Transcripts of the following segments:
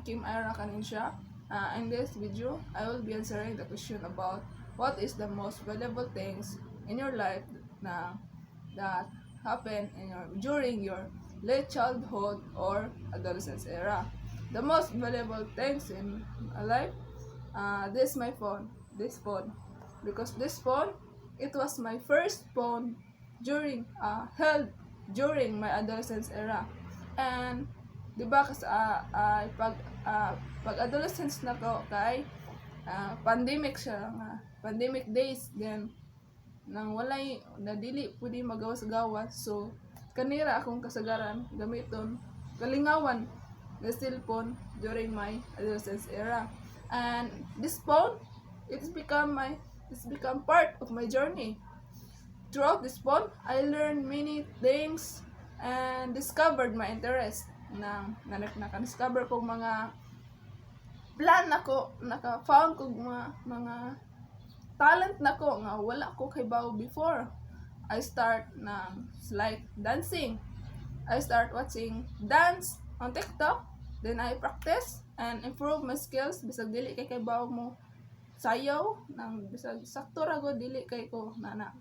Kim Ira Canincia. In this video, I will be answering the question about what is the most valuable things in your life that happen during your late childhood or adolescence era. The most valuable things in my life, this is my phone, this phone, because this phone, it was my first phone held during my adolescence era. And di ba pag adolescence na ko kay pandemic siya nga pandemic days, then nang walay nadili pwede magawas-gawas, so kanira akong kasagaran gamiton kalingawan the cellphone during my adolescence era. And this phone, it's become part of my journey. Throughout this phone, I learned many things and discovered my interest. Naka-discover ko mga plan nako, naka-found ko mga talent nako nga wala ko kaybaw before. I start like dancing. I start watching dance on TikTok, then I practice and improve my skills. Bisag dili kay kaybaw mo sayaw nang bisag sakto ra go dili kay ko nana.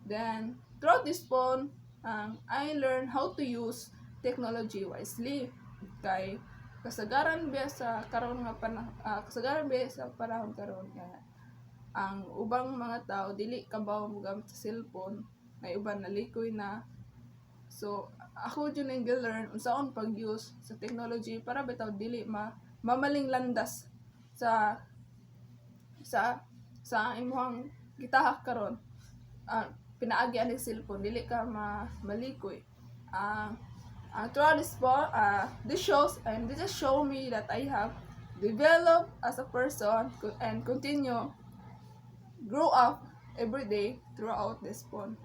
Then throughout this phone, I learned how to use technology wisely. Kay kasagaran biya sa karon nga kasagaran biya sa panahon karon kaya ang ubang mga tao dili kabaw mo gamit sa cellphone, may uban nalikoy na. So ako jud ning learn unsaon pag-use sa technology para bitaw dili mamaling landas sa imong gitahak karon. Pinaagi ani cellphone dili ka malikoy. Throughout this shows and this just show me that I have developed as a person and continue grow up every day throughout this phone.